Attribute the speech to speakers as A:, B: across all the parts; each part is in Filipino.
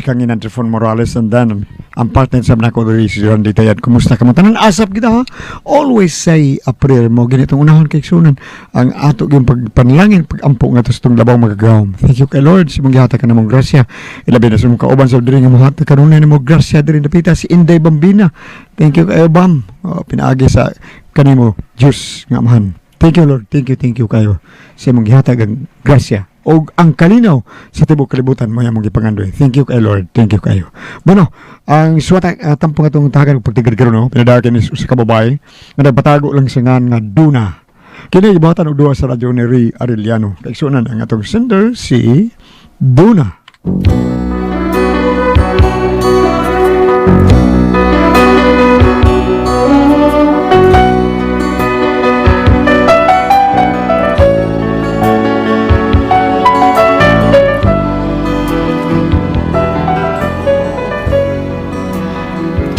A: si Kanginan Trifon Morales, and then ang partner sa nako diri si John Ditayad. Kumusta ka mo? Tanan asap kita ha. Always say a prayer mo ganitong unahon kay sunan ang ato gyud pagpanalangin pagampo nga tos tong labaw magagawom. Thank you kay Lord si mong gihata ka namong grasya. Ilabi na sa mong kauban sa diri nga mohata kanunay nimo grasya diri napita si Inday Bambina. Thank you kay Bam. Pinaagi sa kanimo Diyos nga amahan. Thank you Lord. Thank you kayo. Sa mong gihata ang grasya o ang kalinaw sa tibok kalibutan mo yung mga ipangandoy. Thank you kay Lord. Thank you kayo. Bueno, ang suwata tampong itong tahagan pagtigad-garo no, pinadakin ni sa kababay nga nagpatago lang sa nga Duna. Kini ibatan og duwa sa radyo ni Ray Arellano. Kaigsunan ang atong sender si Duna.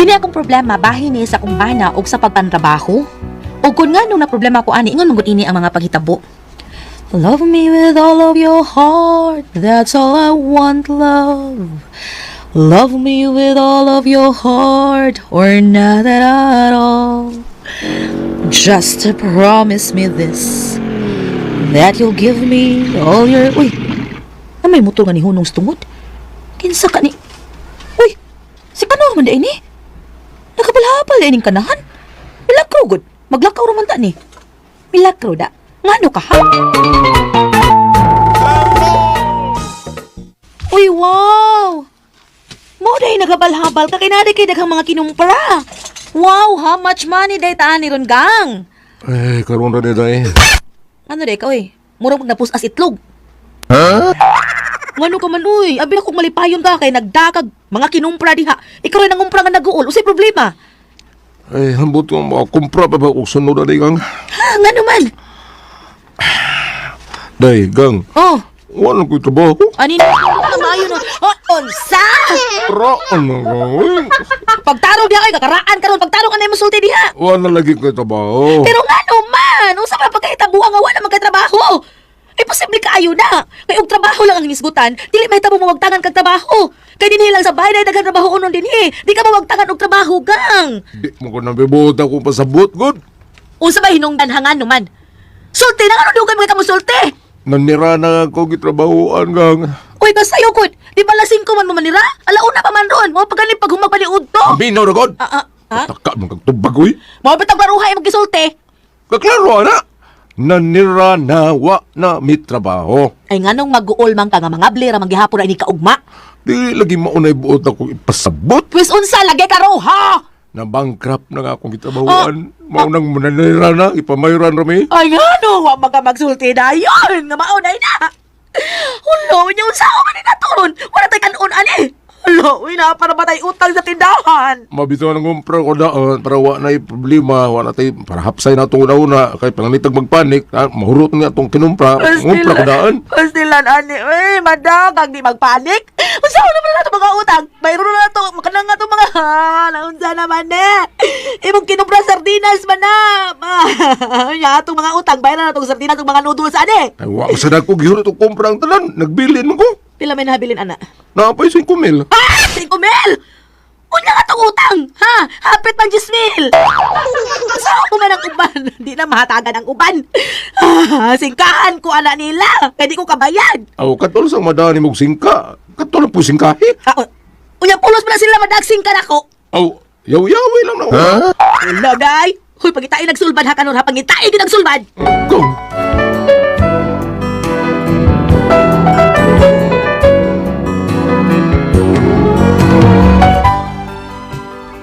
B: Kini akong problema bahin ni sa kumbana og sa pagpantrabaho. O kung nga nung na problema ko ani ingon mangud ini ang mga paghitabo. Love me with all of your heart, that's all I want, love. Love me with all of your heart, or not at all. Just promise me this, that you'll give me all your... Uy, na may motor nga ni Hunong stungod. Kinsa ka ni... Uy, si Kano man da ini? Nakabalhapal da ining kanahan. Milagro gud, maglakaw raman ta ni. Milagro da. Ngano ka ha? Uy, wow! Mo day nagabalhabal ka kay naday kay daghang mga kinumpara. Wow, how much money day taan ni ron gang?
C: Karon ra day.
B: Ano day ka oy? Murag napus as itlog.
C: Ha?
B: Ngano ka man uy? Abi na kog malipayon ka kay nagdakag mga kinumpra diha. Ikaw rin nangumpra nga nag-uol. Usay problema.
C: Hambot ko makakumpra pa ba o sunod na day, gang?
B: Ha, ngano man?
C: Day, gang.
B: Oh,
C: Wala ko'y trabaho ko.
B: ani na maayo no. Oh, unsa?
C: Raan na gawin.
B: Pagtarong diha kay kakaraan karon pagtarong anay mosulti diha.
C: Wala lagi ko'y trabaho.
B: Pero ngano man? Unsa pa pagkahitabuan nga wala magkatrabaho? Ay posible kaayo na. Kay og trabaho lang ang hisgutan, dili mahitabo mo wagtangan kag trabaho. Kay dinhi lang sa bahay na daghang trabaho unon dinhi. Di ka mawagtangan og trabaho gang.
C: Di mo ko nang bibuot akong pasabot, good.
B: Unsa ba hinungdan hangan man? Sulti na ano dugay mga kamusulti?
C: Nanira na ako gitrabahoan, gang.
B: Uy, kasayo ko. Di ba lasing ko man mo manira? Alauna pa man ron. Mo pagani pag humapaliud to.
C: Binaw na, god.
B: Ha?
C: Taka mo kang tubag, uy.
B: Mo bitag baruhay mo gisulti.
C: Kaklaro, ana. Nanira na wa na mitrabaho.
B: Ay nganong mag-uol man ka nga mga blera manggihapon na ini kaugma.
C: Di lagi maunay buot ako ipasabot.
B: Wis unsa lagi ka ro ha?
C: Na bankrupt na nga akong gitrabahoan. Maunang mananira na, ipamayran rami.
B: Ay ngano wa mga magsulti dayon nga maunay na. Hulo, nya unsa man ni naturon? Wala tay kanon ani. Hulo, uy na para matay utang sa tindahan.
C: Mabito na ngumpra ko daan para wa na problema, wa na tayo, para hapsay na itong una, kay panganitag magpanik, mahurot nga itong kinumpra, ngumpra ko daan.
B: Pastilan ani, uy madagag di magpanik. Unsa naman na ito mga utang? Mayroon na ito, makanang nga ito mga naunsa naman Imong kinumpra sardinas man na. Ya itong mga utang, bayaran na itong sardinas itong mga noodles ani.
C: Ay, wa sa dako gihurot itong kumpra ang talan, nagbilin mo ko.
B: Pila may nahabilin ana?
C: Napay 5,000.
B: Ah! 5,000! Unya nga itong utang! Ha? Hapit pang 10,000! Saan ko man ang uban? Di na mahatagan ang uban. Singkahan ko ana nila. Kaya di ko kabayad.
C: Aw, katol sang madani mong singka. Katol ang pusingkahi.
B: Unya pulos pa na sila madagsing ka na ko.
C: Aw, yaw-yawi lang na. Ha?
B: Wala, day. Huy, pagitain nagsulbad ha kanon ha. Pagitain ka nagsulbad.
C: Kung,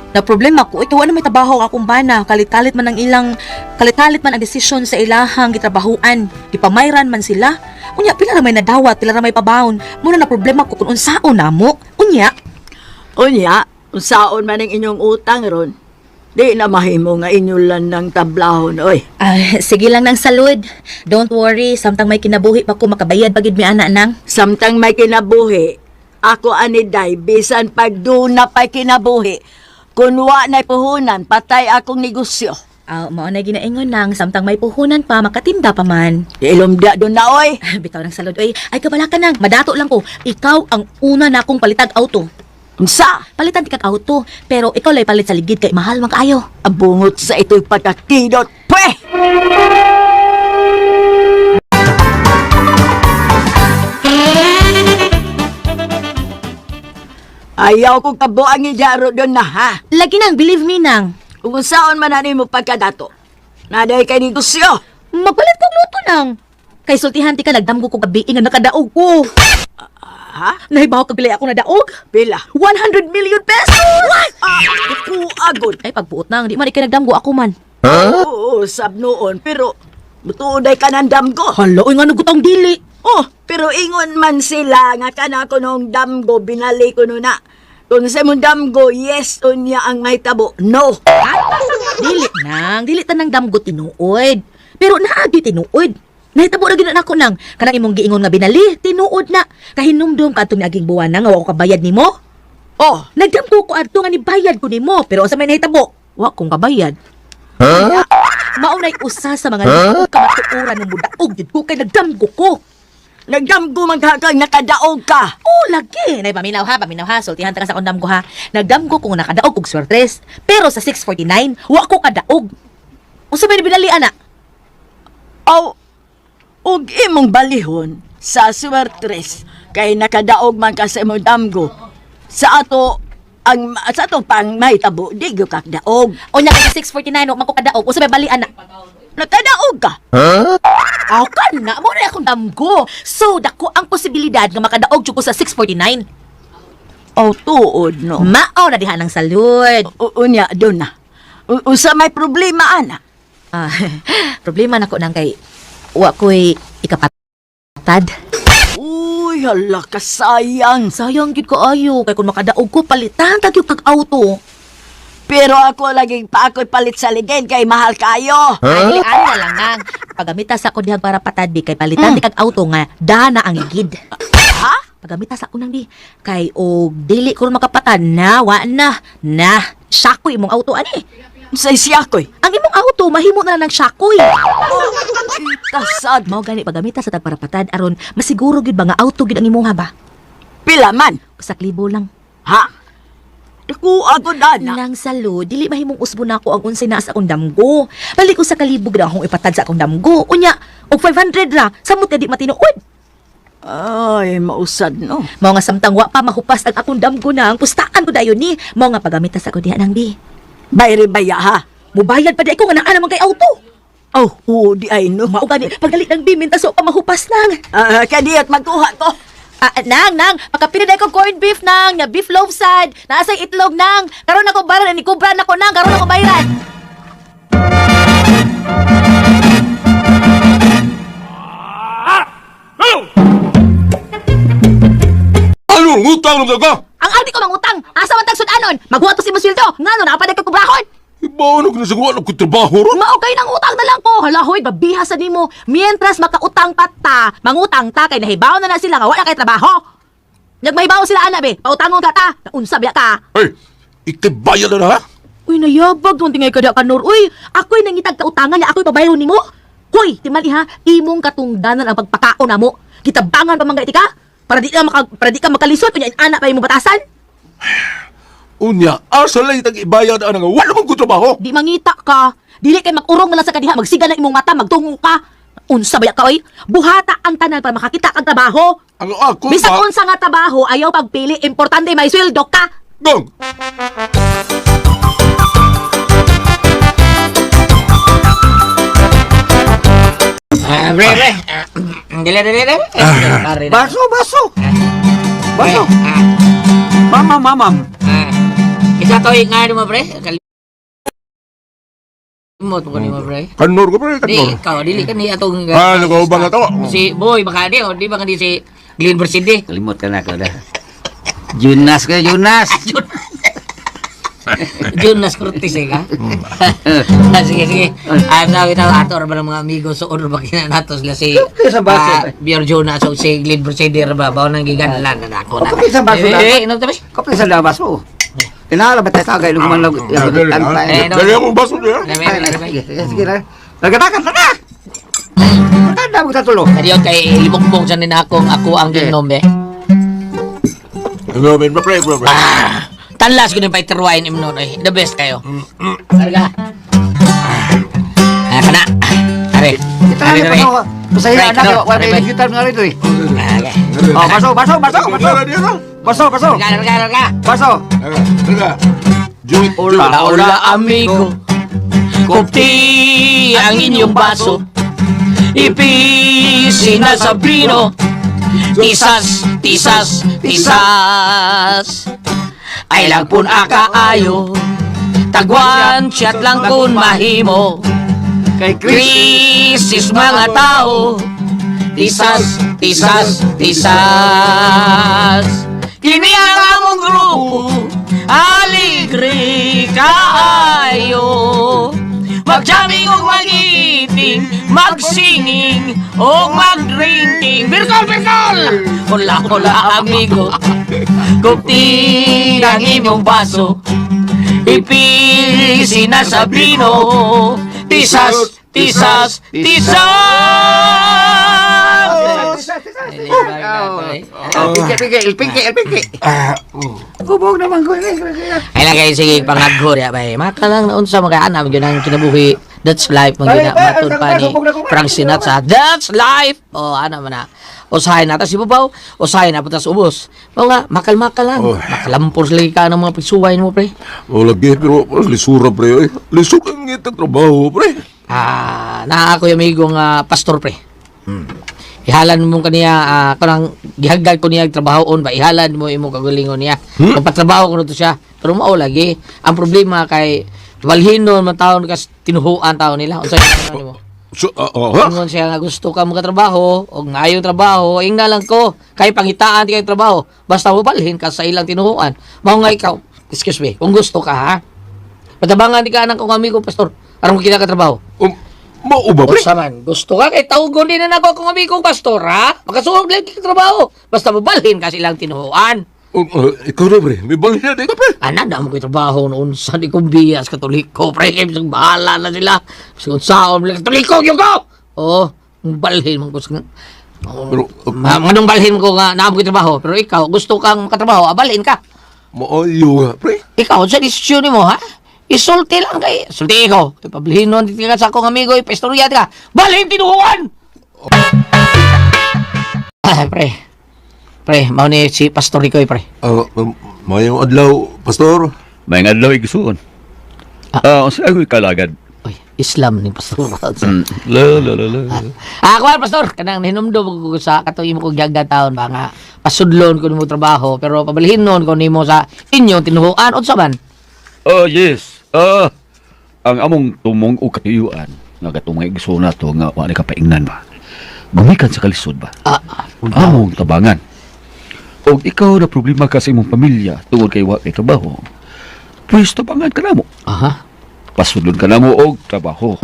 B: Na problema ko, ito ano may trabaho akong bana. Kalit-kalit man ang desisyon sa ilahang gitrabahuan. Gipamayran man sila. Unya, pila na may nadawat, pila na may pabaon. Muna na problema ko kung unsaon na mo. Unya.
D: Unya, unsaon man ang inyong utang ron. Di na mahimo nga inyulan ng tablahon, oy.
B: Sige lang ng salud. Don't worry, samtang may kinabuhi pa ko makabayad pagid mi ana nang.
D: Samtang may kinabuhi, ako aniday, bisan pag doon na pa'y kinabuhi. Kung wa na'y puhunan, patay akong negosyo.
B: Mao na ginaingon nang samtang may puhunan pa, makatinda pa man.
D: Ilumda doon na, oy.
B: Bitaw ng salod, oy. Ay, kabala ka nang. Madato lang ko. Ikaw ang una na akong palitag auto.
D: Unsa?
B: Palitan ti kag auto. Pero ikaw lay palit sa ligid kay mahal man kaayo.
D: Abungot sa ito'y pagkakidot, pwe! Ayaw ko kabuang idaro doon na, ha?
B: Lagi nang, believe me nang.
D: Kung saan man mo pagkadato. Naday kay negosyo.
B: Magpalit kong luto nang. Kay sultihan ti ka nagdamgo ko gabi nga nakadaog ko.
D: Ha?
B: Nahibaw kag bilay ako na daog.
D: Pila?
B: 100 million pesos! What?
D: Ku agod.
B: Ay, pagbuot nang. Di man ikay nagdamgo ako man.
D: Oo, sab noon. Pero, butuoday ka ng damgo.
B: Hala, uy nga nagutang dili.
D: Oh, pero ingon man sila nga kana ko nung damgo, binali ko nun na. Kung sa mong damgo, yes, unya ang may tabo. No.
B: Dili nang. Dili tanang damgo tinuod. Pero naagi tinuod. Nahitabo na ginan ako nang. Kanang imong giingon nga binali, tinuod na. Kahinumdum ka itong aging buwan na nga wako kabayad nimo.
D: Oh,
B: Nagdamgo ko adto nga nibayad ko nimo. Pero sa may nahitabo, wa kong kabayad. Maunay usa sa mga kamatuuran ng mudaog. Yun ko kay nagdamgo ko.
D: nagdamgo maghakang nakadaog ka.
B: Oh, lagi. Nay, paminaw ha. Sultihan ta ka sa akong damgo ha. Nagdamgo kung nakadaog kog swertres. Pero sa 649, wa ko kadaog. Unsa may binalian na?
D: Oh, ug imong balihon sa suwertres kay nakadaog man ka sa imong damgo. Sa ato pang may tabo, di gyud ka daog.
B: O nya kay 649, wa man ko kadaog. Unsa may balian na?
D: Nakadaog ka.
B: Aw ka na, mo na akong damgo. So, dako ang posibilidad nga makadaog jud ko sa 649.
D: Oh, tuod no.
B: Mao na diha ng salud.
D: Unya doon na. Usa may problema ana.
B: Ah, problema nako nang kay wa ko'y ikapatad.
D: Uy, hala ka sayang.
B: Sayang gid ko ayo kay kung makadaog ko palitan ta gyud kag auto.
D: Pero ako laging pa ako'y palit sa ligid kay mahal kayo.
B: Ay, ano na lang nang. Pagamita sa ako dihang para patadbi kay palitan ti kag auto nga dana ang igid.
D: Ha?
B: Pagamita sa ako nang di. Kay o dili ko makapatad na, wa na. Na, syakoy imong auto ani.
D: Sa siya ko'y.
B: Ang imong auto mahimo na lang ng syakoy.
D: Itasad.
B: Mao gani pagamita sa tagparapatad aron masiguro gid ba nga auto gid ang imuha ba?
D: Pila man.
B: Sa klibo lang.
D: Ha? Ako ako dana.
B: Nang salo, dili mahimong usbo na ako ang unsay naa sa akong damgo. Balik ko sa kalibog na akong ipatad sa akong damgo. Unya, og 500 ra, samot na di matinuod.
D: Ay, mausad no.
B: Mao nga samtang wa pa mahupas ang akong damgo na ang pustaan ko dayon ni. Mao nga pagamita sa ako diha nang di.
D: Bayri baya ha.
B: Mubayad pa di ko nga naa naman kay auto.
D: Oh, di ay no.
B: Mao gani pagdali ng bimin taso pa mahupas nang.
D: Kadiyat magkuha ko.
B: Nang, makapiniday ko corned beef nang, nga beef loaf sad, naasay itlog nang, karon ako baran, ni kubran ako nang, karon ako bayran.
C: Ano? Ngutang naman ka?
B: Ang aldi ko mangutang, asa man tag sudanon, maghuwat to si Masweldo, ngano napaday ka kubrahon.
C: Ibaw na kinasagawa ng kutrabaho ron.
B: Mao kay nang utang na lang ko, halahoy, babiha sa nimo, mientras makautang pa ta, mangutang ta kay nahibaw na sila nga wala kay trabaho. Nagmahibaw sila ana be, pautangon ka ta, naunsa biya ka.
C: Ay, ikibayad na ha?
B: Uy, nayabag doon tingay kada kanor. Uy, ako'y nangitag kautangan niya, ako'y pabayro nimo. Hoy, timali ha, imong katungdanan ang pagpakaon na mo. Kitabangan pa mangga ka? Para di ka makalisod, kunya anak pa imong batasan.
C: Unya, asa lang itang ibayad nga wala mong kutrabaho.
B: Di mangita ka. Dili kay mag-urong na lang sa kadiha, magsiga na imong mata, magtungo ka. Unsa ba ka, oy? Buhata ang tanan para makakita kang trabaho.
C: Ang ako
B: Bisag unsa nga trabaho, ayaw pagpili, importante may sweldo ka.
C: Dong!
E: Bre. Dili.
F: Baso. Baso. Mamam.
E: Isa to nga mo, pre. Kalimot mo ni mo, pre.
C: Kanor ko pa
E: Di,
C: kanor.
E: ikaw, dili ka ni atong...
C: Nagawabang na to.
E: Si Boy, baka di, o di ba ka di si Glenn Verside?
F: Kalimot ka na ko dah. Junas.
E: Jonas Cortez, eh, ka? Sige. Tawag ato ba ng mga amigo so order ba kina nato sila si
F: Sa baso.
E: Bior Jonas o si Glenn Verside ba? Bawa nang giganlan na ako na.
F: Kapit sa baso na.
E: Inom tabi?
F: Kapit sa baso. Inala ba tayo tagay? Lukuman lang.
C: Dali akong baso niya.
F: Sige na. Nagkatakan ka na! Magkanda mo tatulo.
E: Kadiyon kay libugbong sa ninakong ako ang ginom,
C: Ano, men, pre.
E: Tanlas ko din pa iterwain imnon, the best kayo. Talaga. Ah, kana. Are. Are, are.
F: Masaya
E: Right,
F: anak.
E: no.
F: Wala
E: Right,
F: may gitar nga rito eh.
E: Okay.
F: Oh, baso. Baso.
E: Larga.
F: Baso.
C: Joint.
E: Hola, amigo. Kupti ang inyong baso. Ipisi na sa brino. Tisas. Ay lang pun akaayo. Tagwan chat lang kun mahimo.
F: Kay
E: Krisis mga tao. Tisas. Kini ang among grupo. Aligre kaayo. Mag-jamming o mag-eating, mag-singing o mag-drinking. Birkol! Hula, amigo. Kupti ang imong baso. Ipisi na sa brino. Tisas!
F: Pinky. Kubog naman ko.
E: Ay lang kayo, sige, pangaghorya ba eh. Makalang na unsa mag-aanam, yun ang kinabuhi. That's life, mga matun pa ni Frank Sinatra. That's life! O, ano man na. Usahay na, tas ibabaw. Usahay na, putas ubos. Mga makal-makal lang. Makalampos lagi ka ng mga pagsuway mo, pre.
C: O, lagi, pero lisura, pre. Lisura ang ngitang trabaho, pre.
E: Na ako yung amigo nga pastor, pre. Ihalan mo kaniya, kanang gihagdag ko niya trabahoon ba, ihalan mo imo kagalingon niya. Kung patrabaho ko na to siya. Pero mao lagi. Ang problema kay walhinon man taon kas tinuhuan taon nila. Unsa mo?
C: So, ha?
E: Ingon siya nga gusto ka magkatrabaho o ngayon trabaho, ing na lang ko. Kay pangitaan ti kay trabaho. Basta mo balhin ka sa ilang tinuhuan. Mao nga ikaw, excuse me, kung gusto ka ha. Patabangan di ka anak kong amigo pastor. Aron kita ka trabaho.
C: Mao ba, pre?
E: Basta man, gusto ka kay tawgon din na nako akong amigo pastor ha. Makasuog lang ka trabaho. Basta mo balhin ka silang tinuhuan.
C: Ikaw na, pre. May balhin na, di ka, pre.
E: Ana na mo ko'y trabaho noon sa di kong biyas katoliko. Pre, kayo isang bahala na sila. Sigun saon lang katoliko, yung ko! Oo, balhin mo ko.
C: Pero,
E: Manong balhin mo ko nga naam ko'y trabaho. Pero ikaw, gusto kang makatrabaho, balhin ka.
C: maayo nga, pre.
E: Ikaw, sa desisyon mo, ha? Isulti lang kay. Sulti ikaw. Ipablihin nun, dito ka sa akong amigo, ipestorya ka. Balhin, tinuhuan! Pre. Pre, mau ni si Pastor Ricoy, pre.
C: Mayong adlaw, pastor.
G: May nga daw igusuon. Sa ako'y kalagad.
E: Uy, Islam ni Pastor.
G: La.
E: Kuwan, Pastor, kanang nahinumdo ko sa katuloy mo kong gagda taon, mga pasudlon ko mo trabaho, pero pabalihin nun ko nimo sa inyo, tinuhuan, o saman?
G: Yes. Ang among tumong o katuyuan, nga katungay igusuon na to, nga wala kapaingnan ba? Gumikan sa kalisod ba? Among tabangan. O ikaw na problema ka sa imong pamilya tungod kay wa kay trabaho, pues tabangan ka na mo.
E: Aha.
G: Pasudlon ka na mo og trabaho.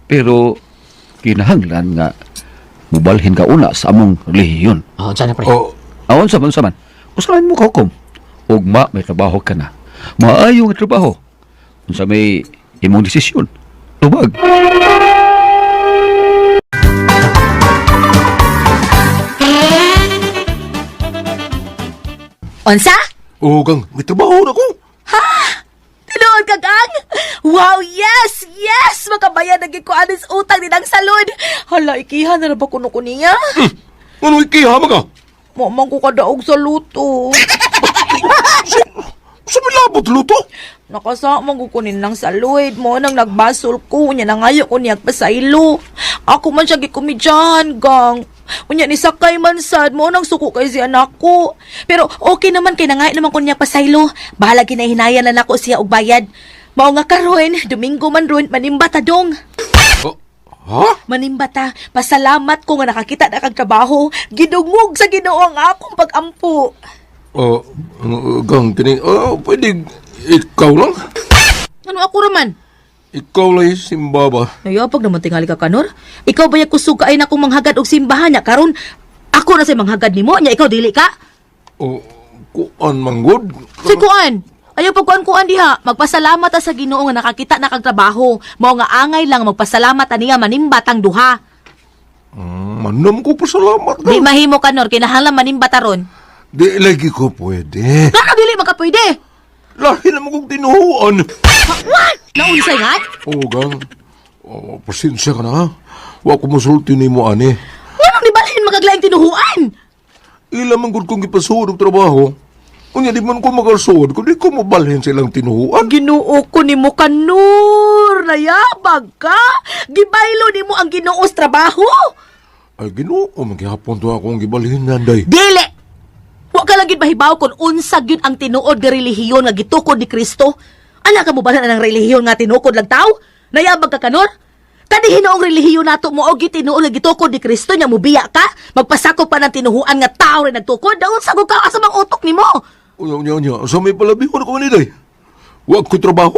G: Pero kinahanglan nga mubalhin ka una sa among relihiyon.
E: Oh, sana, pre.
G: Awon saman. Usahan mo ka hukom. Og may trabaho ka na. Maayo nga trabaho. Unsa may imong desisyon. Tubag.
B: Unsa?
C: Gang, may trabaho na ko.
B: Tinuod ka, gang? Wow, yes! Yes! Makabayad na ko anis utang din ang salon. Hala, ikihan na ba kuno ko niya?
C: Ano ikihama ka?
B: Mamang ko kadaog sa luto.
C: Sa milabot luto?
B: Nakasama ko kunin ng saluid mo nang nagbasol ko. Unya na ngayon ko niyag pasaylo. Ako man siya gikumidyan, gang. Unya ni sakay man sad mo nang suko kay si anak ko. Pero okay naman kay nangay naman ko niyag pasaylo. Bahala ginahinayan na nako siya og bayad. Mao nga karon, Domingo man ron manimba ta dong.
C: Ha?
B: Manimba ta. Pasalamat ko nga nakakita na kag trabaho. Gidungog sa Ginoo ang akong pag-ampo.
C: Gang, kini, pwede ikaw lang?
B: Ano ako raman?
C: Ikaw lang yung simba ba?
B: Nayapag naman tingali ka, Kanor. Ikaw ba yung kusog kaay na akong manghagad og simbahan niya? Karon, ako na sa manghagad ni mo. Nya ikaw dili ka?
C: Kuan manggod?
B: Si Kuan. Ayaw pagkuan-kuan diha, magpasalamat ta sa Ginoo nga nakakita na kag trabaho. Mao nga angay lang magpasalamat ta niya manimbat ang duha.
C: Manam ko pasalamat ka.
B: Di mahimo kanor kinahanglan manimbat ron.
C: Di lagi ko pwede.
B: Nga dili makapwede.
C: Lahi naman kong tinuhuan.
B: What? Naunsay nga?
C: Oo, gang. Oh, pasensya ka na, ha? Wa ko masulti ni mo, ani.
B: Anong nibalhin magaglaing tinuhuan?
C: Ila man gud kong ipasuod og trabaho. Unya di man ko magarsuod, kundi ko mabalhin silang tinuhuan.
B: Ginoo ko nimo kanor, nayabag ka. Gibaylo nimo ang Ginoo sa trabaho.
C: Ay, Ginoo, maghihapon to akong gibalhin nanday.
B: Dili. Wa ka lang gid mahibaw kun unsa gyud ang tinuod nga relihiyon nga gitukod ni Kristo. Ana ka mo ba ang relihiyon nga tinukod lang tao? Nayabag ka kanor? Kani hinoong relihiyon nato mo og gitinuod nga gitukod ni Kristo nya mubiya ka? Magpasakop pa ng tinuhuan nga tao rin nagtukod. Daon sa ka asa mang utok nimo.
C: Unya, sa may palabihon ko niday. Wag ko trabaho.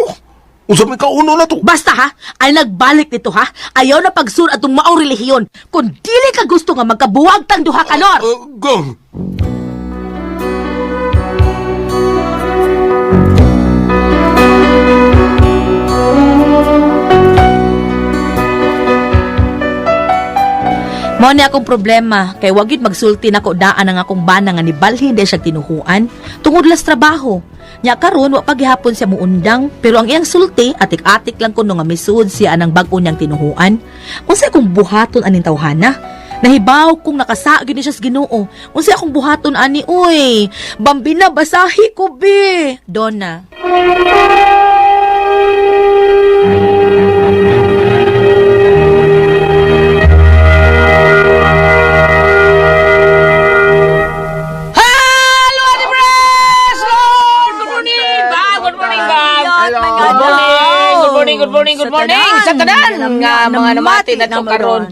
C: Unsa may kauno na to?
B: Basta ha, ay nagbalik dito ha. Ayaw na pagsur atong maong relihiyon. Kung dili ka gusto nga magkabuwag tang duha kanor.
C: Gang.
B: Mao ni akong problema kay wagid magsulti nako daan ang akong bana nga nibalhin dahil siya tinuhuan tungod las trabaho. Nya karon wa paghihapon siya muundang pero ang iyang sulti atik-atik lang kuno nga misuod siya anang bag-o niyang tinuhuan. Unsay akong buhaton aning tawhana? Nahibaw kung nakasaag ni siya sa Ginoo. Unsay akong buhaton ani uy? Bambina basahi ko be. Donna.
E: Good morning. Sa tanan nga mga namati na itong karon.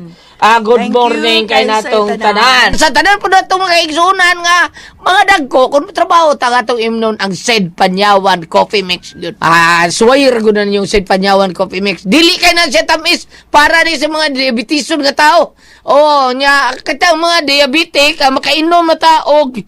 E: Good morning kay natong tanan. Sa tanan po na itong mga igsunan nga mga dagko kung trabaho ta nga itong imnon ang Sed Panyawan Coffee Mix yun. Swayer ko na yung Sed Panyawan Coffee Mix. Dili kay na siya tamis para rin sa mga diabetison nga tao. Nya kita mga diabetic makainom na taog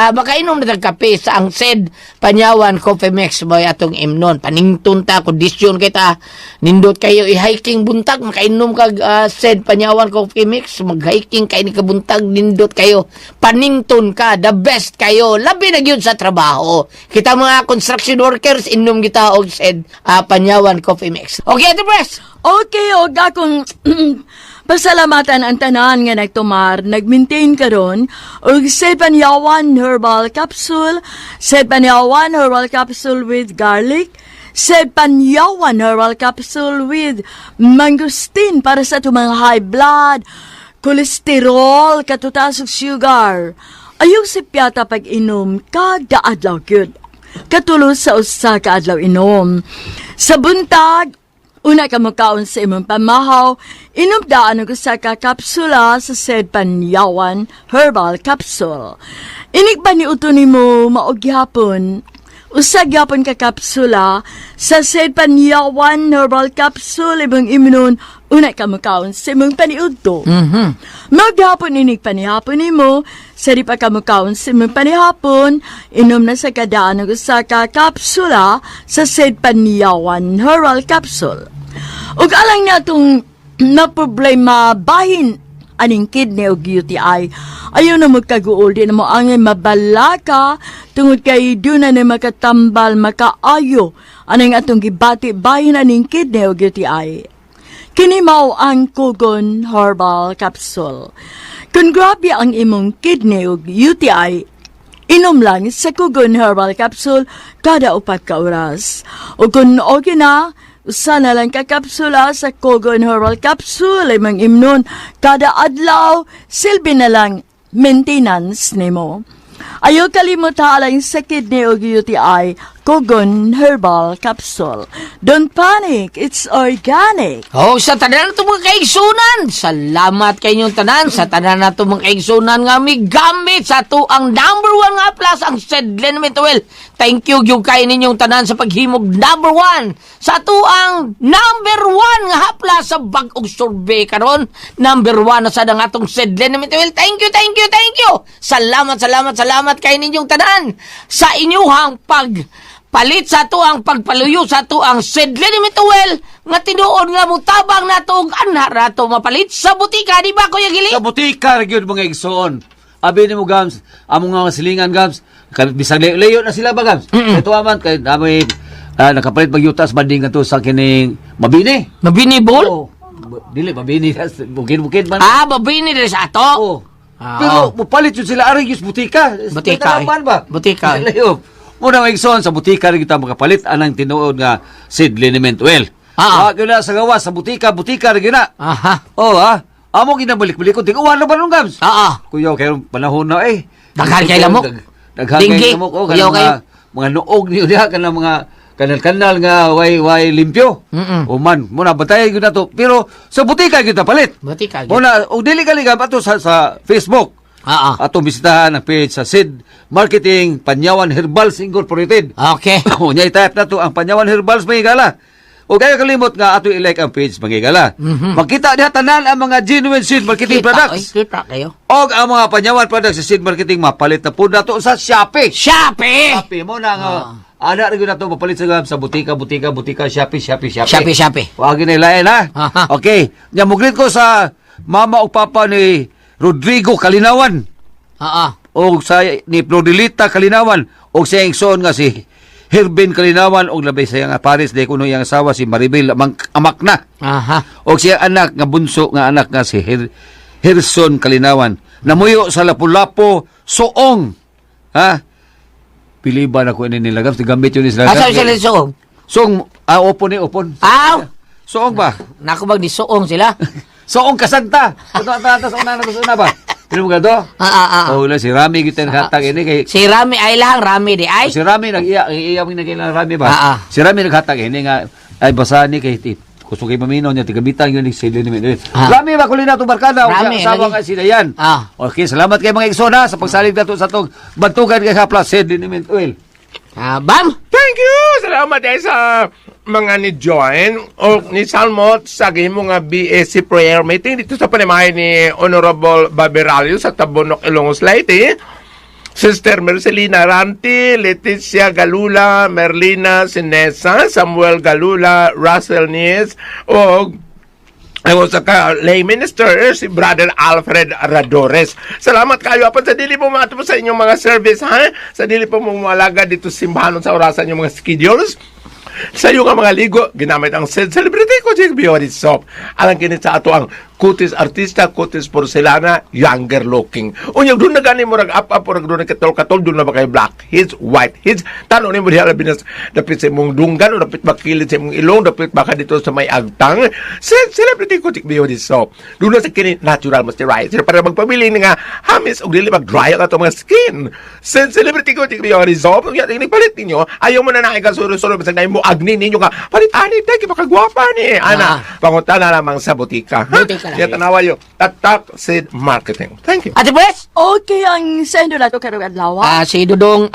E: makainom na kape sa ang Sed Panyawan Coffee Mix boy atong imnon. Panington ta, kondisyon kita, nindot kayo i-hiking buntag, makainom kag Sed Panyawan Coffee Mix, mag-hiking kayo ni kabuntag, nindot kayo, panington ka, the best kayo, labi na yun sa trabaho. Kita mga construction workers, inom kita og Sed Panyawan Coffee Mix. Okay, Ate Pres?
D: Okay, og akong pasalamatan ang tanan nga nagtumar, nag-maintain karon og Sed Panyawan Herbal Capsule, Sed Panyawan Herbal Capsule with garlic, Sed Panyawan Herbal Capsule with mangosteen para sa itong mga high blood, kolesterol, katutas ug sugar. Ayaw si piyata pag-inom kada adlaw gyud. Katulos sa usa ka adlaw inom. Sa buntag, una ka makaon sa imong pamahaw, inom daan og usa ka kapsula sa Sed Panyawan Herbal Capsule. Inig ba ni uto nimo maog gihapon? Usa gyapon ka kapsula sa Sed Panyawan Herbal Capsule imong imnon una ka makaon sa imong paniudto. Maghapon inig panihapon nimo, sa di pa ka makaon sa imong panihapon, inom na sa kadaan og usa ka kapsula sa Sed Panyawan Herbal Capsule. Ug alang na itong na problema bahin aning kidney o UTI, ayaw na magkaguol, di na mo angin mabalaka, tungod kay doon na makatambal, makaayo, anang atong gibati bahin aning kidney o UTI. Kini mao ang Kugon Herbal Capsule. Kung grabe ang imong kidney o UTI, inom lang sa Kugon Herbal Capsule kada 4 ka oras. O kung okay na, usa na lang kakapsula sa Kugon Herbal Capsule imong imnon kada adlaw, silbi na lang maintenance nimo. Ayaw kalimot halang sa kidney o UTI, Kogon Herbal Capsule. Don't panic, it's organic.
E: Oh, sa tanan na ito mga kaigsunan. Salamat kayong tanan. Sa tanan na ito mga kaigsunan nga may gamit sa ito ang number 1 nga plus ang Sedlenomit Oil. Thank you yung kayo ninyong tanan sa paghimog number 1. Sa ito ang number 1 nga haplas sa bag-og survey karon. Number 1 na sa atong Sedlenomit Oil. Thank you, thank you, thank you. Salamat kayo ninyong tanan sa inyuhang palit sa to ang pagpaluyo sa to ang Sedlenomit Oil nga tinuod nga mutabang nato og anhar nato mapalit sa butika, di ba Kuya Gili?
G: Sa butika, gyud mga igsoon. Abi ni mo, Gams, among nga silingan, Gams, bisag layo na sila ba, Gams? Ito aman, kay namin, nakapalit magyutas, banding nga to sa kining mabini.
E: Mabini bol?
G: Oo. Dili, mabini. Bukid-bukid man.
E: Mabini rin sa ato.
G: Oo. Pero, mupalit yun sila, arigis butika.
E: Butika,
G: Naman ba?
E: Butika,
G: Layo. Muna mga igsoon, sa butika rin kita makapalit, anang tinuod nga Sedlenomit Oil. Yun na sa gawas, sa butika rin na.
E: Aha.
G: Oo, ha? Amo ginabalik-balik ko. Tingnan na ba nung, Gams? Kuya, kayo panahon na eh.
E: Daghang kay lamok.
G: Daghang
E: Dinggi.
G: kay lamok.
E: Kuya, kayo.
G: Mga noog niyo diha kanang mga kanal-kanal nga way limpyo. O man, muna batayan gyud nato. Pero sa butika gyud palit.
E: Butika.
G: Muna og dili ka ato sa Facebook. Ato bisitahan ang page sa Sid Marketing Panyawan Herbals Incorporated.
E: Okay.
G: Unya i-type na to ang Panyawan Herbals Mangigala. O kaya kalimot nga ato i-like ang page Mangigala. Makita diha tanan ang mga genuine Sid Marketing products.
E: Kita kayo.
G: O ang mga Panyawan products sa Sid Marketing mapalit na po nato sa Shopee.
E: Shopee
G: Mo na nga. Ana rin na to mapalit sa butika, Shopee.
E: Shopee.
G: Wag na ilayan ha. Okay. Nya muglit ko sa mama o papa ni Rodrigo Kalinawan. O sa ni Florilita Kalinawan. O sa ingson nga si Herbin Kalinawan. O labay sa nga Paris. Dahil kuno yung asawa si Maribel amak na. O siya anak nga bunso nga anak nga si Herson Kalinawan. Namuyo sa Lapu-Lapu Soong. Ha? Piliban ako ini nila. Gamit yun nila.
E: Asa sila soong?
G: Soong. Upon. Soong ba?
E: Naku bag ni soong sila.
G: Soong kasanta. Ito sa una ba? Pero mo gado? Wala si Rami kita naghatag ini kay
E: Si Rami ay lang, Rami di ay.
G: si Rami nag-iya mo nagkailan Rami ba? Si Rami naghatag ini nga ay basa ni kay gusto kay maminaw niya tigamitan yun ni Sedlenomit Oil. Rami ba kulina to barkada o
E: Rami,
G: asawa
E: lagi.
G: ka sila yan. Okay, salamat kay mga igsona sa pagsalig nato sa tong bantugan kay Haplas Sedlenomit Oil.
E: Bam!
C: Thank you! Salamat sa mga ni Joan o ni Salmot sa mo nga BSC prayer meeting dito sa panamahay ni Honorable Baberalio sa Tabonok, Ilongos Leyte. Sister Mercelina Ranti, Leticia Galula, Merlina Sinesa, Samuel Galula, Russell Nies, o sa lay minister, si Brother Alfred Radores. Salamat kayo apan sa dili po mga sa inyong mga service, ha? Sa dili po mong malaga dito simbahanon sa orasan yung mga schedules. Sa iyo nga mga ligo, ginamit ang Sid Celebrity Coaching Beauty Soap. Alang kinit sa ato ang Cutis Artista, Cutis Porcelana, Younger Looking. Unyang doon na gani mo rag-up-up o doon na katol-katol, doon na ba kayo black heads, white heads. Tanong ni mo diya labinas, dapit sa imong dunggan o dapit makilid sa imong ilong, dapit baka dito sa may agtang. Sid Celebrity Coaching Beauty Soap. Doon na sa kini natural moisturizer para magpabiling nga hamis o dili mag-dry ang ato mga skin. Sid Celebrity Coaching Beauty Soap. Kung yan, palit ninyo, ayaw mo na nakikasuro-suro, basag na mo agni ninyo ka, palitanit, tayo, makagwapa ni. Ana, pangunta na lamang sa butika.
E: Butika lang.
C: Kaya tanawa yun, Tatak Sid Marketing. Thank you.
E: Ate Pres?
D: Okay, ang sendo na to karong adlaw.
E: Si Dudong,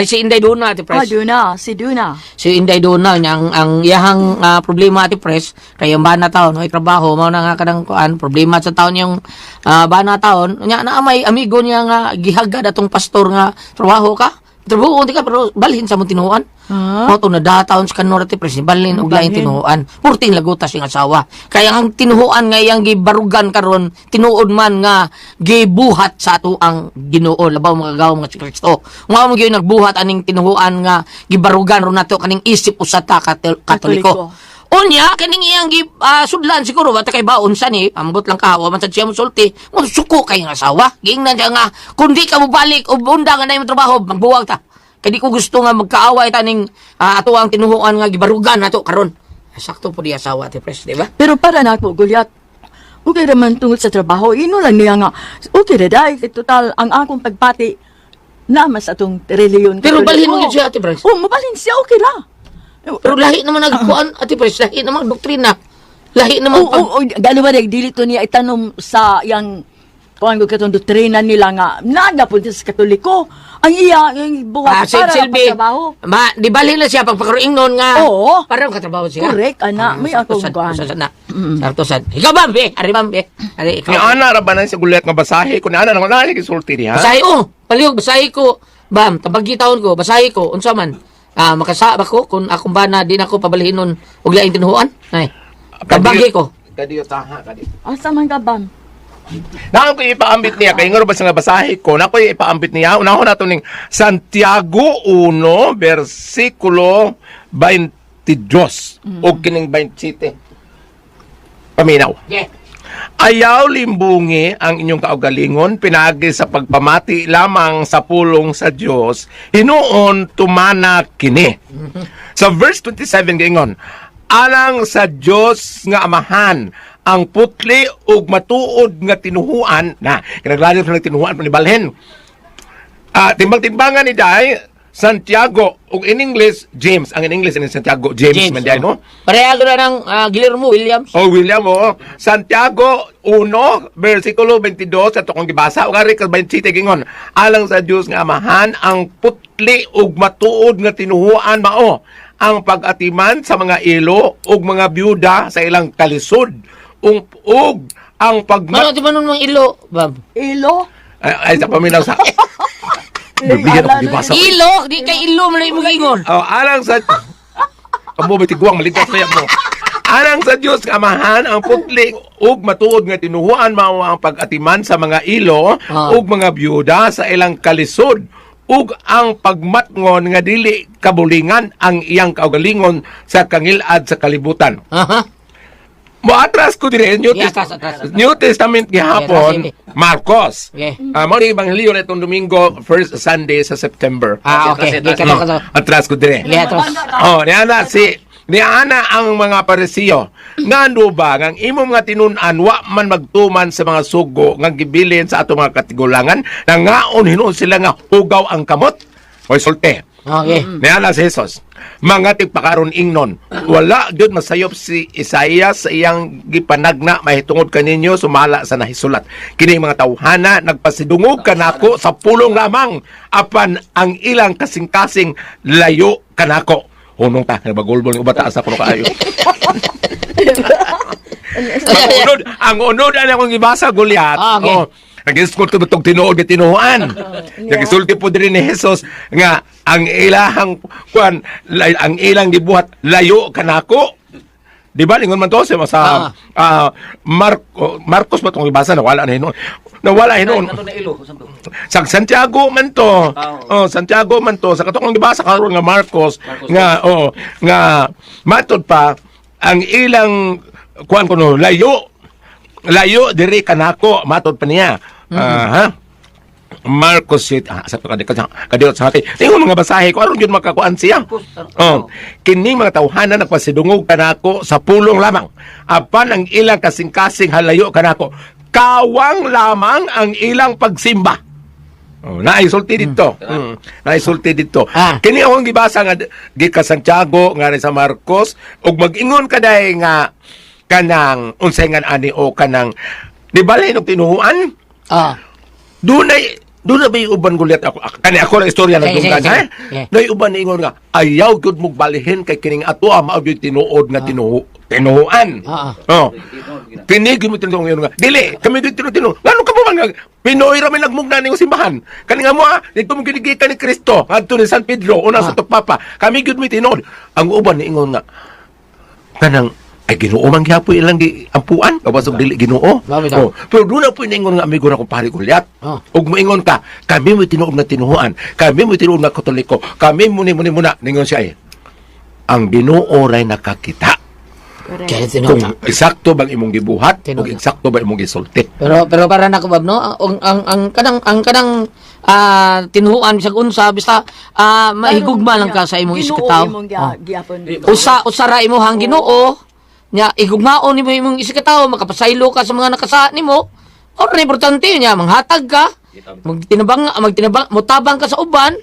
E: si Inday Duna, Ate Pres.
D: Duna, si Duna.
E: Si Inday Duna, ang iyahang problema, Ate Pres, kaya yung bana taon, may trabaho, mo na nga kanang kuan, problema sa taon yung bana taon, nya na may amigo niya nga gihagad atong pastor nga trabaho ka. Trabaho ka pero balhin sa mong tinuan. Mo to na dataon sa kanor Ate Pres, balhin og lain tinuan. Purting lagutas yung asawa. Kaya ang tinuhuan nga yang gibarugan karon, tinuod man nga gibuhat sa ato ang Ginoo labaw mga gaw mga Kristo. Nga mo gyud nagbuhat aning tinuhuan nga gibarugan ron nato kaning isip usata Katoliko. Unya, kaning iyang sudlan siguro, bata kay baon sa ni, ambot lang kahawa, man sa siya mo sulti, mo suko kay ng asawa. Gingnan siya nga, kundi ka mo balik, o bunda nga na yung trabaho, magbuwag ta. Kaya di ko gusto nga magkaaway taning ato ang tinuhuan nga gibarugan nato karon. Sakto po di asawa, Ate Pres, di ba?
D: Pero para na ako, Gulyat, okay naman tungkol sa trabaho, ino lang niya nga, okay na dahil, total, ang akong pagpati, naman sa atong reliyon.
E: Pero
D: Katoliko.
E: balhin mo yun siya, Ate Bryce.
D: Oh, mabalhin siya, okay ra.
E: Pero lahi naman nagkuan, Ate Bryce, lahi naman ang doktrina. Lahi naman
D: Gano'n ba, dili to niya itanom sa yang kuan ko katong doktrina nila nga nada po sa Katoliko. Ang iya yung buhat para
E: Silbi,
D: pagtrabaho.
E: di balhin na siya pagpakaroing noon nga.
D: Oo.
E: Para makatrabaho siya.
D: Correct, ana. May akong kuan.
E: Sartosan. Ikaw ba, be? Ari ba, be? Ari,
C: Ni
E: ikaw.
C: ana ra ba na sa gulat nga basahe ko ni ana nang ana gisulti niya.
E: Basahi, palihog, basahi ko. Bam, tabagi taon ko, basahi ko. Unsa man. Makasaba ko kung akong bana, di na ako pabalihin nun. Huwag laing tinuhuan. Ay, tabagi ko.
C: Kadiyo taha kadiyo.
D: Asa man ka bam?
C: Nako ko ipaambit niya kay ngoro ba sa nga basahe ko nako ipaambit niya unahon nato ning Santiago 1 versikulo 22 o kining 27. Paminaw.
E: Yeah.
C: Ayaw limbungi ang inyong kaugalingon pinagi sa pagpamati lamang sa pulong sa Dios hinuon tumana kini. Sa verse 27 gingon, alang sa Dios nga amahan ang putli ug matuod nga tinuhuan na kinaglalit sa tinuhuan panibalhin. Timbang-timbangan ni Day Santiago ug in English James, ang in English in Santiago James man day no.
E: Parehago na ng Guillermo Williams.
C: William Santiago 1 versikulo 22 sa tukong gibasa ug ari ka 27 gingon alang sa Dios nga amahan ang putli ug matuod nga tinuhuan mao ang pag-atiman sa mga ilo ug mga byuda sa ilang kalisod ug ang
E: Ano ti manon mga ilo, Bab?
D: Ilo?
C: ay sa paminaw sa bibigyan ako gibasa
E: Ilo, di kay ilo man mo gingon.
C: alang sa amo bitiguang maligtas na mo alang sa Dios nga amahan ang putli ug matuod nga tinuhuan mao ang pag-atiman sa mga ilo ug mga byuda sa ilang kalisod ug ang pagmatngon nga dili kabulingan ang iyang kaugalingon sa kangilad sa kalibutan.
E: Aha.
C: Moatras ko dire
E: Atras.
C: New Testament gihapon
E: Yeah,
C: Marcos.
E: Okay.
C: Mao ni ebanghelyo nitong Domingo, first Sunday sa September.
E: Okay. Di ka to.
C: Atras ko dire.
E: Yeah, atras.
C: Niana ang mga Parisiyo. Ngano ba ang imong mga tinun-an wa man magtuman sa mga sugo nga gibilin sa ato mga katigulangan na ngaon hinuon sila nga hugaw ang kamot? Oy sulte.
E: Okay.
C: Niana si Jesus. Mga tigpakaron ingnon. Wala gyud masayop si Isaias sa iyang gipanagna mahitungod kaninyo sumala sa nahisulat. Kini mga tawhana nagpasidungog kanako sa pulong lamang apan ang ilang kasing-kasing layo kanako. Hunong ta nabagulbol ng ubata sa kuno kaayo. ang unod ani akong gibasa Goliath.
E: Okay.
C: Nag-iskult ko itong tinuod at tinuhuan. Nag-isulti po din ni Jesus nga ang ilahang ang ilang gibuhat layo kanako. Di ba? Lingon man to sa Marcos ba itong ibasa? Nawala na hinuon. Nawala hinuon. Sa Santiago man to. Santiago man to. Sa katong ibasa karon nga Marcos nga matod pa ang ilang kuan kuno layo diri kanako matod pa niya. Marcos sa kadiyot sa hati. Tingon mga basahe ko aron gyud makakuan siya. Kining mga tawhana nagpasidungog kanako sa pulong lamang. Apan ang ilang kasing-kasing halayo kanako. Kawang lamang ang ilang pagsimba. Naisulti dito. Naisulti dito. Kini akong gibasa nga gika Santiago nga sa Marcos ug mag-ingon kaday nga kanang unsay nga ani o kanang di balay og tinuhuan. Dunay ba yung uban gulit ako ako lang istorya na dunggan ha. Nay uban ingon nga ayaw gud mo balihin kay kining ato mao gyud tinuod nga tinuhuan. Kini gyud mo tinuod nga dili kami gyud tinuod. Ngano ka mo man Pinoy ra may nagmugna ning simbahan. Kani nga mo dito mo gigikan ni Kristo adto ni San Pedro una sa Papa. Kami gyud mo tinuod. Ang uban ni ingon nga kanang ay Ginoo man gyapon ilang ampuan kabasog dili Ginoo. Pero doon na po ingon nga amigo na kumpare Goliath. Ug moingon ka, kami mo tinuod na tinuhuan, kami mo tinuod na Katoliko, kami muni muna ningon siya ang Ginoo ray nakakita. Kung eksakto bang imong gibuhat o eksakto ba imong gisulti.
E: Pero para na ko Bab no, ang kanang tinuhuan sa unsa basta mahigugma lang ka sa imong isikataw. Usa ra imo hang Ginoo. Nya igugmaon nimo imong isikataw makapasaylo ka sa mga nakasa nimo. Ora na importante niya manghatag ka Magtinabang, mutabang ka sa uban,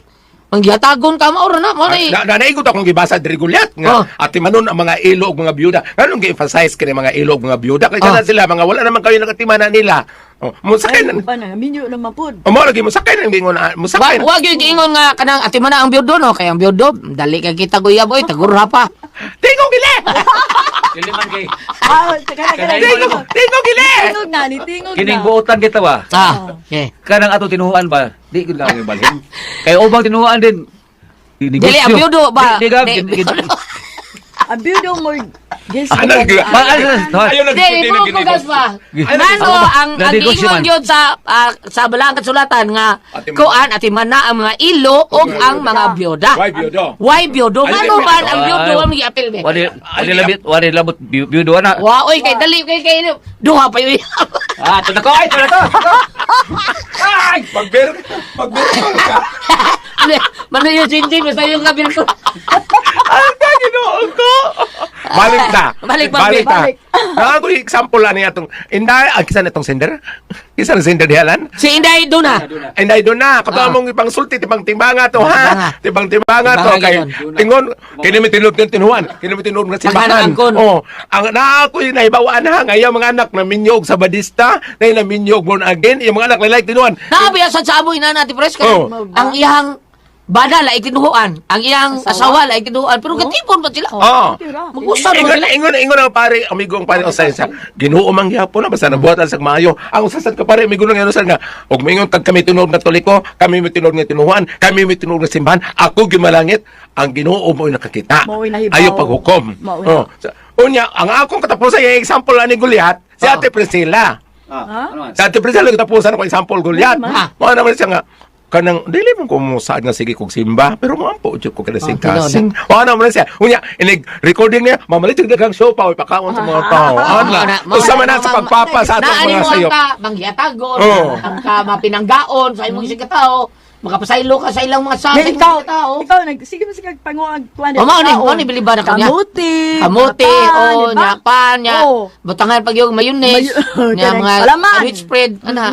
E: manggihatagon ka, maura na, mo na
C: Naigot akong gibasa diri gulyat nga
E: Oh.
C: ati manon ang mga ilo ug mga byuda. Nganong gi-emphasize kini mga ilo ug mga byuda kay kana sila mga wala naman kayo nakatimana nila. Oh, musakay
D: Ay,
C: na.
D: uban na, minyo naman po.
C: Mo lagi musakay na gingon musakay.
E: Wag yung giingon nga kanang ati man na ang biyudo no kay ang biyudo dali ka kita kuya boy tagurha pa.
C: Tingo gili.
G: Dili man kay
C: Tingo gili.
D: Tingog na, ni tingog
G: kining
D: na.
G: buotan kita ba?
E: Okay.
G: Kanang ato tinuhuan ba? Di ko lang ibalhin. Kay ubang tinuhuan din.
E: Dili ang biyudo ba?
G: Di ka
E: Di-
D: Ang beauty mo, yes,
C: Ano, Ayaw na
E: Dili mo ko gas pa. Nano ang
G: Nandegosyo
E: giingon
G: man.
E: gyud sa balang kasulatan nga
C: Ati man-
E: kuan ati man na ang mga ilo ug ang mga biyuda.
C: Why byudo?
E: Why biyudo?
C: Ay,
E: Ngano man ang
G: ay,
E: biyudo
G: ay.
E: ang giapil be?
G: Wali labot biudo na.
E: Wa oy kay dali kay duha pa yun.
G: Ah, to na ko, ay to na to.
C: Ay, pagbir ka.
E: Mano yung sinjing basta yung kabila ko.
C: Ang ginoon ko. Balik ta.
E: Balik.
C: Ako example ani atong inday kisa na itong sender. Kisa na sender dihalan.
E: Si Inday do na.
C: Inday do na. Kato mong ipang sulti tibang timbanga to ha. Tibang timbanga to
E: Timbanga
C: kay
E: gayon.
C: tingon kini mi tinud ng tinuan. Kini mi tinud nga simbahan.
E: Naghanangkon.
C: Oh, ang na ako yung nahibawaan ha ngayon mga anak na minyog sa badista, na minyog born again, yung mga anak like tinuan.
E: Naabiyasan sa amoy na natin pres kay
C: Oh.
E: ang iyang bana la ikinuhuan, ang iyang asawa la ikinuhuan, pero katipon ba sila?
C: Oh.
E: Mag-usap ba sila?
C: Ingon ang pare, amigo ang pare o sa Ginoo man gyapon na basta nabuhatan sa maayo. Ang usasad ka pare, amigo nang sa nga. Og mingon tag kami tinuod na toliko, kami mi tinuod nga tinuhan, kami mi tinuod nga simbahan, ako gimalangit, ang Ginoo mo nakakita.
D: Mao'y nahibaw.
C: Ayo paghukom.
D: Mao'y
C: Oh. Unya, ang akong katapusan yung example ani Goliath, si Ate Priscilla.
G: Ano man?
C: Sa Ate Priscilla katapusan ako example Goliath.
E: Ha?
C: Mo naman siya nga kanang dili mo ko mo saan nga sige kog simba pero mampo jud ko kada sing
E: tinuod.
C: kasing naman siya unya inig recording niya mamalit jud daghang show pa pakaon sa mga tao ana usama na sa pagpapa sa atong
E: Naani
C: mga
E: mo
C: sayo
E: ang ka mangyatagon,
C: Oo.
E: ang ka mapinanggaon sa imong isig katao, makapasaylo ka sa ilang mga sa
D: Ikaw,
E: imong katao.
D: sige mo sige panguag kuan.
E: Mao ni biliban ako niya. Kamuti,
D: diba?
E: nya pan, nya
D: Oo.
E: butangan pag yung mayonnaise, nya
D: Kanang
E: mga
D: palaman.
E: sandwich spread, ana.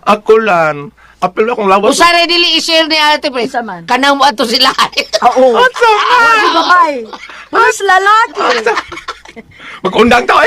C: ako lang apel akong lawas
E: Usare dili i-share ni Ate Pres.
D: Isa man.
E: Kanang mo ato sila.
D: Oo. Di babae. Mas lalaki.
C: magundang tao